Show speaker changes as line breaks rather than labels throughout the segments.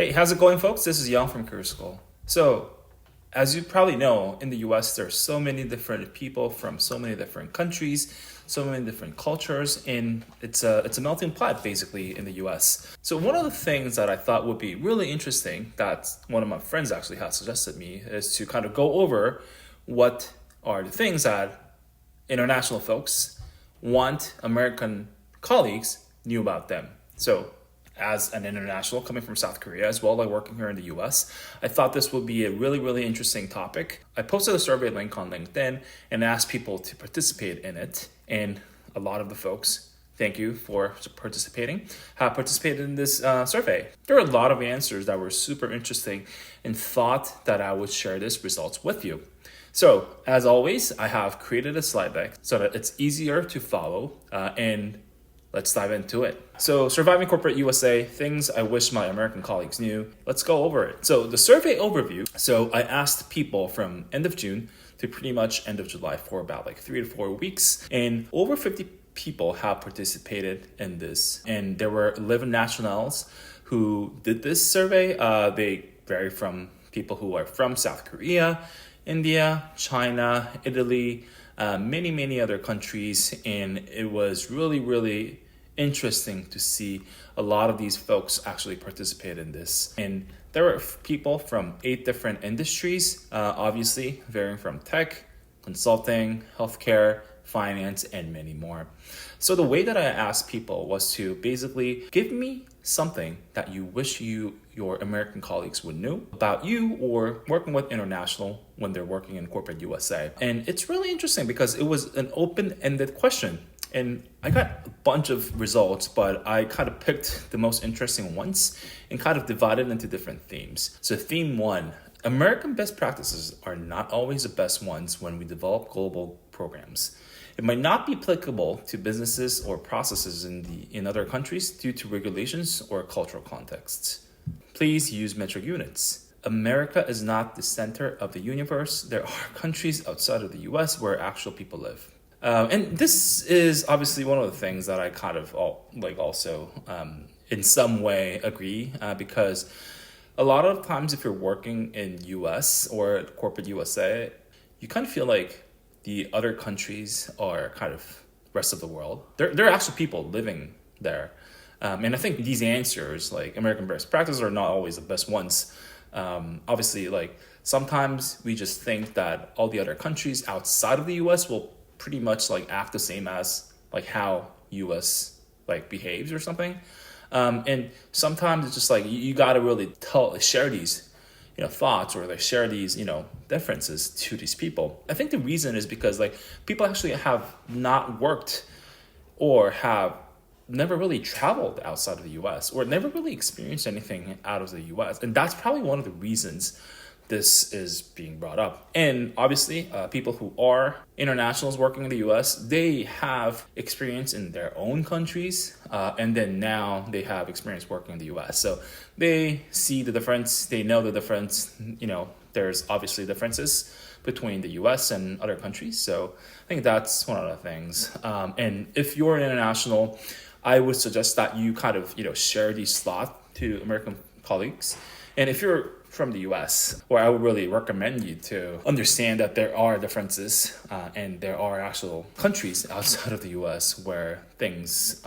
Hey, how's it going, folks? This is Young from Career School. So, as you probably know, in the US, there are so many different people from so many different countries, so many different cultures, and it's a melting pot basically in the US. So, one of the things that I thought would be really interesting that one of my friends actually had suggested me is to kind of go over what are the things that international folks want American colleagues knew about them. So, as an international coming from South Korea as well, like working here in the US, I thought this would be a really, really interesting topic. I posted a survey link on LinkedIn and asked people to participate in it. And a lot of the folks, thank you for participating, have participated in this survey. There were a lot of answers that were super interesting and thought that I would share these results with you. So, as always, I have created a slide deck so that it's easier to follow and let's dive into it. So, surviving corporate USA, things I wish my American colleagues knew. Let's go over it. So, the survey overview. So, I asked people from end of June to pretty much end of July for about like 3 to 4 weeks, and over 50 people have participated in this. And there were 11 nationals who did this survey. They vary from people who are from South Korea, India, China, Italy, many other countries, and it was really interesting to see a lot of these folks actually participate in this. And there were people from 8 different industries, obviously varying from tech, consulting, healthcare, finance, and many more. So the way that I asked people was to basically give me something that you wish your American colleagues would know about you or working with international when they're working in corporate USA. And it's really interesting because it was an open-ended question. And I got a bunch of results, but I kind of picked the most interesting ones and kind of divided into different themes. So theme 1, American best practices are not always the best ones when we develop global programs. It might not be applicable to businesses or processes in other countries due to regulations or cultural contexts. Please use metric units. America is not the center of the universe. There are countries outside of the US where actual people live. And this is obviously one of the things that I kind of also in some way agree because a lot of times if you're working in US or corporate USA, you kind of feel like the other countries are kind of rest of the world. There are actually people living there. And I think these answers, like American best practices, are not always the best ones. Obviously, like sometimes we just think that all the other countries outside of the US will pretty much like act the same as like how US like behaves or something. And sometimes it's just like you got to really share these thoughts or like share these differences to these people. I think the reason is because like people actually have not worked or have never really traveled outside of the US or never really experienced anything out of the US, and that's probably one of the reasons this is being brought up. And obviously, people who are internationals working in the US, they have experience in their own countries, and then now they have experience working in the US. So they see the difference, they know the difference, there's obviously differences between the US and other countries. So I think that's one of the things. And if you're an international, I would suggest that you kind of, share these thoughts to American colleagues. And if you're from the US, or I would really recommend you to understand that there are differences and there are actual countries outside of the US where things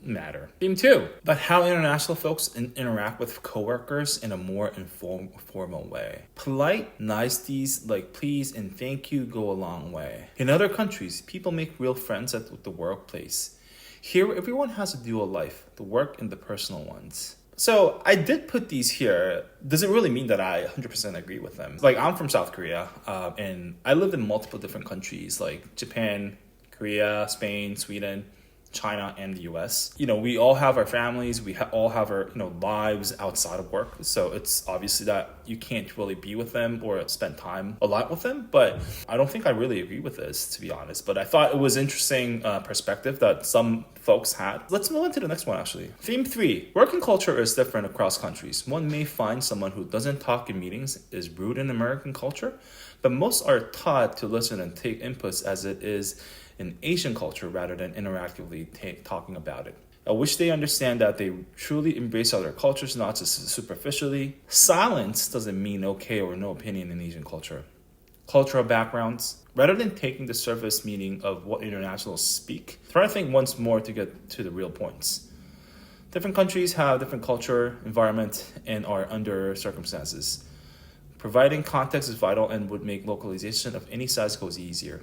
matter. Theme 2, but how international folks interact with coworkers in a more informal way. Polite niceties like please and thank you go a long way. In other countries, people make real friends at the workplace. Here, everyone has a dual life, the work and the personal ones. So I did put these here. Doesn't really mean that I 100% agree with them. Like I'm from South Korea, and I lived in multiple different countries like Japan, Korea, Spain, Sweden, China, and the US. We all have our families. We all have our lives outside of work. So it's obviously that you can't really be with them or spend time a lot with them. But I don't think I really agree with this, to be honest. But I thought it was interesting perspective that some folks had. Let's move on to the next one, actually. Theme 3, working culture is different across countries. One may find someone who doesn't talk in meetings is rude in American culture, but most are taught to listen and take inputs as it is in Asian culture rather than interactively talking about it. I wish they understand that they truly embrace other cultures, not just superficially. Silence doesn't mean okay or no opinion in Asian culture. Cultural backgrounds. Rather than taking the surface meaning of what internationals speak, try to think once more to get to the real points. Different countries have different culture, environment, and are under circumstances. Providing context is vital and would make localization of any size goes easier.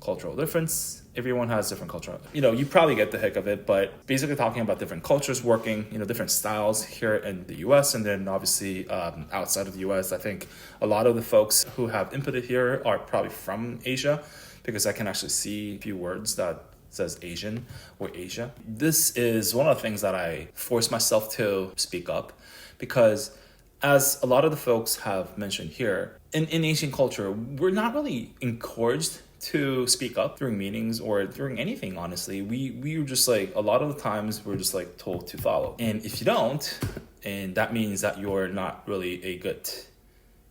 Cultural difference. Everyone has different culture. You probably get the heck of it, but basically talking about different cultures working, different styles here in the US, and then obviously outside of the US. I think a lot of the folks who have inputted here are probably from Asia, because I can actually see a few words that says Asian or Asia. This is one of the things that I force myself to speak up, because as a lot of the folks have mentioned here, in Asian culture, we're not really encouraged to speak up during meetings or during anything, honestly. We were just like, a lot of the times we're just like told to follow. And if you don't, and that means that you're not really a good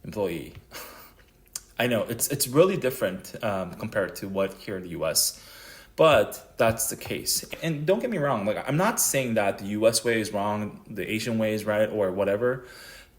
employee. I know it's really different compared to what here in the US, but that's the case. And don't get me wrong, like I'm not saying that the US way is wrong, the Asian way is right, or whatever.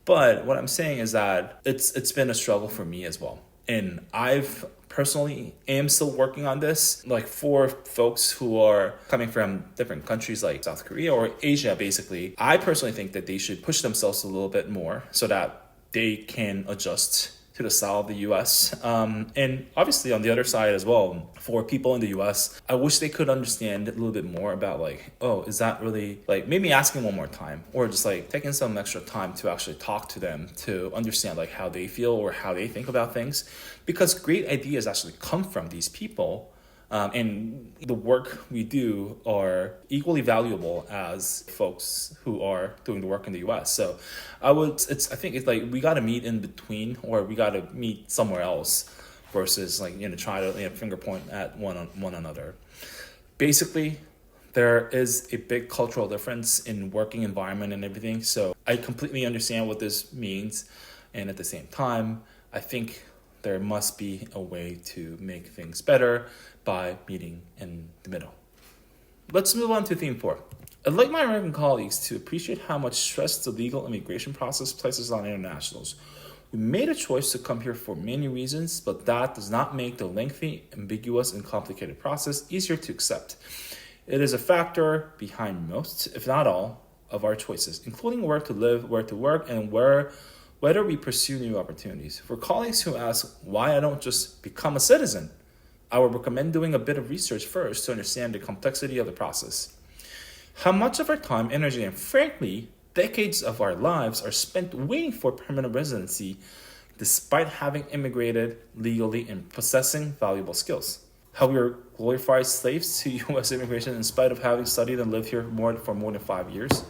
But what I'm saying is that it's been a struggle for me as well. And I've personally am still working on this. Like for folks who are coming from different countries like South Korea or Asia, basically, I personally think that they should push themselves a little bit more so that they can adjust to the style of the US. And obviously on the other side as well, for people in the US, I wish they could understand a little bit more about like, oh, is that really, like maybe asking one more time, or just like taking some extra time to actually talk to them to understand like how they feel or how they think about things. Because great ideas actually come from these people. And the work we do are equally valuable as folks who are doing the work in the US. So I think it's like we got to meet in between, or we got to meet somewhere else versus like, try to finger point at one another. Basically, there is a big cultural difference in working environment and everything. So I completely understand what this means. And at the same time, I think there must be a way to make things better by meeting in the middle. Let's move on to theme 4. I'd like my American colleagues to appreciate how much stress the legal immigration process places on internationals. We made a choice to come here for many reasons, but that does not make the lengthy, ambiguous, and complicated process easier to accept. It is a factor behind most, if not all, of our choices, including where to live, where to work, and whether we pursue new opportunities. For colleagues who ask why I don't just become a citizen, I would recommend doing a bit of research first to understand the complexity of the process. How much of our time, energy, and frankly, decades of our lives are spent waiting for permanent residency despite having immigrated legally and possessing valuable skills. How we are glorified slaves to U.S. immigration in spite of having studied and lived here for more than 5 years.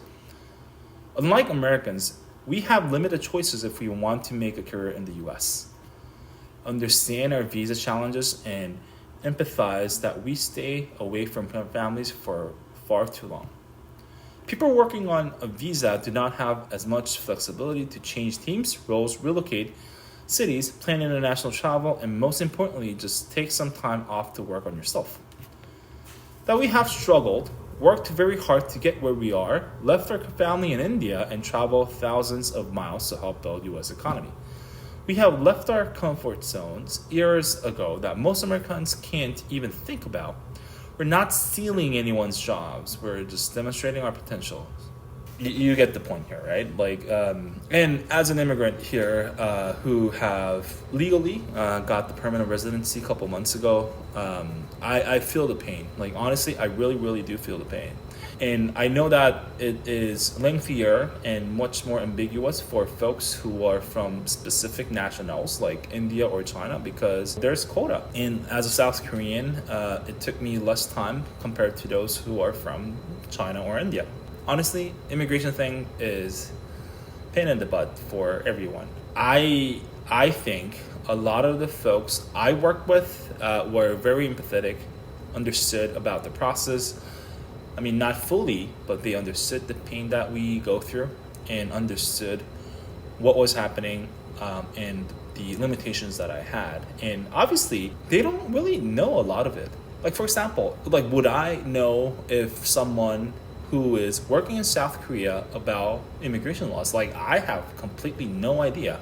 Unlike Americans, we have limited choices if we want to make a career in the U.S. Understand our visa challenges and empathize that we stay away from families for far too long. People working on a visa do not have as much flexibility to change teams, roles, relocate, cities, plan international travel, and most importantly, just take some time off to work on yourself. That we have struggled, worked very hard to get where we are, left our family in India, and traveled thousands of miles to help build U.S. economy. We have left our comfort zones years ago that most Americans can't even think about. We're not stealing anyone's jobs. We're just demonstrating our potential. You get the point here, right? And as an immigrant here who have legally got the permanent residency a couple months ago, I feel the pain. Like, honestly, I really, really do feel the pain. And I know that it is lengthier and much more ambiguous for folks who are from specific nationals like India or China because there's quota. And as a South Korean, it took me less time compared to those who are from China or India. Honestly, immigration thing is pain in the butt for everyone. I think a lot of the folks I worked with were very empathetic, understood about the process. I mean, not fully, but they understood the pain that we go through and understood what was happening and the limitations that I had. And obviously, they don't really know a lot of it. Like, for example, like, would I know if someone who is working in South Korea about immigration laws. Like, I have completely no idea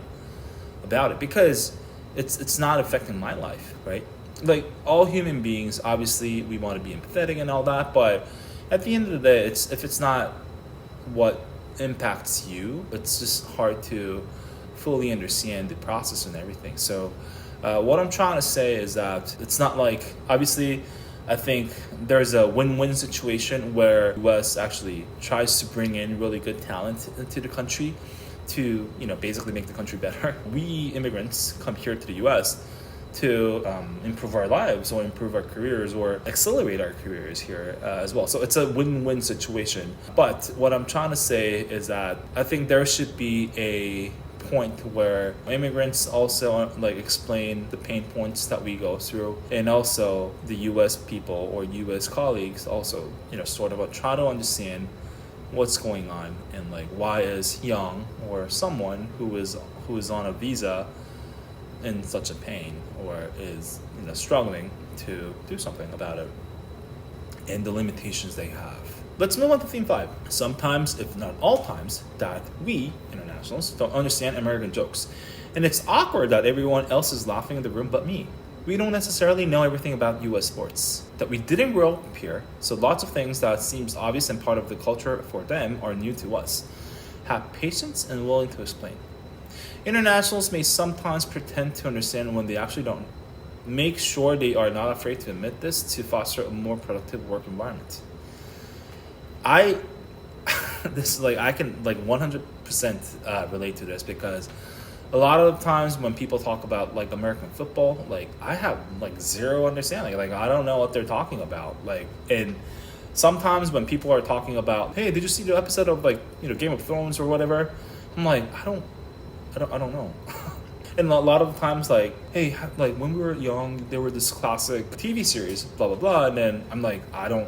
about it because it's not affecting my life, right? Like, all human beings, obviously we want to be empathetic and all that, but at the end of the day, if it's not what impacts you, it's just hard to fully understand the process and everything. So what I'm trying to say is that it's not like, obviously, I think there's a win-win situation where US actually tries to bring in really good talent into the country to, basically make the country better. We immigrants come here to the US to improve our lives or improve our careers or accelerate our careers here as well. So it's a win-win situation. But what I'm trying to say is that I think there should be a point where immigrants also like explain the pain points that we go through, and also the US people or US colleagues also, sort of try to understand what's going on and like why is Young or someone who is on a visa in such a pain or is struggling to do something about it and the limitations they have. Let's move on to theme 5. Sometimes, if not all times, that we, internationals, don't understand American jokes. And it's awkward that everyone else is laughing in the room but me. We don't necessarily know everything about US sports, that we didn't grow up here, so lots of things that seems obvious and part of the culture for them are new to us. Have patience and willing to explain. Internationals may sometimes pretend to understand when they actually don't. Make sure they are not afraid to admit this to foster a more productive work environment. I can 100% relate to this because a lot of times when people talk about like American football, like I have like zero understanding. Like I don't know what they're talking about. Like, and sometimes when people are talking about, hey, did you see the episode of like Game of Thrones or whatever? I'm like, I don't know. And a lot of times, like, hey, like when we were young, there were this classic TV series, blah blah blah, and then I'm like, I don't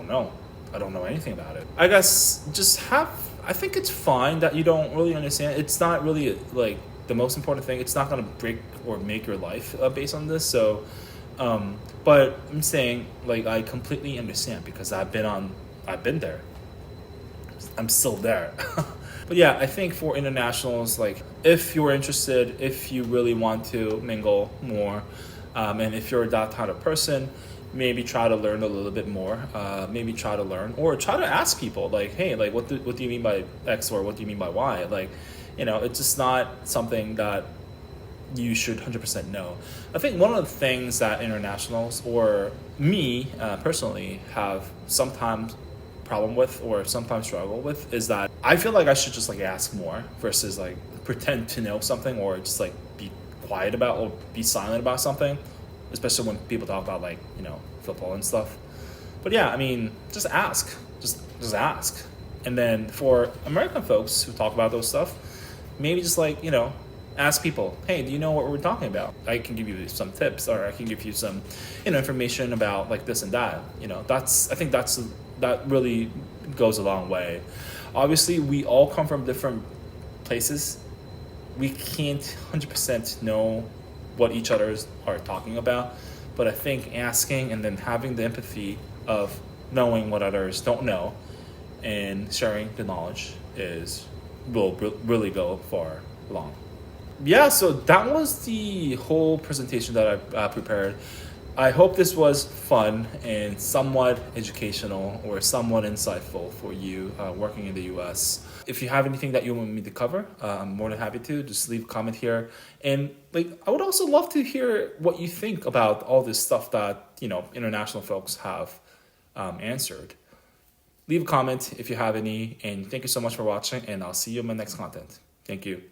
know. I don't know anything about it. I guess I think it's fine that you don't really understand. It's not really like the most important thing. It's not going to break or make your life based on this. So, but I'm saying like I completely understand because I've been there. I'm still there. But yeah, I think for internationals, like if you're interested, if you really want to mingle more, and if you're that kind of person, maybe try to learn a little bit more. Maybe try to learn or try to ask people like, hey, like what do you mean by X or what do you mean by Y? Like, it's just not something that you should 100% know. I think one of the things that internationals or me personally have sometimes problem with or sometimes struggle with is that I feel like I should just like ask more versus like pretend to know something or just like be quiet about or be silent about something, especially when people talk about like football and stuff. But yeah, I mean, just ask, just ask. And then for American folks who talk about those stuff, maybe just like ask people, hey, do you know what we're talking about? I can give you some tips, or I can give you some information about like this and that. I think that really goes a long way. Obviously, we all come from different places. We can't 100% know what each others are talking about, but I think asking and then having the empathy of knowing what others don't know and sharing the knowledge will really go far along. Yeah, so that was the whole presentation that I prepared. I hope this was fun and somewhat educational or somewhat insightful for you working in the US. If you have anything that you want me to cover, I'm more than happy to. Just leave a comment here. And like, I would also love to hear what you think about all this stuff that, international folks have answered. Leave a comment if you have any. And thank you so much for watching. And I'll see you in my next content. Thank you.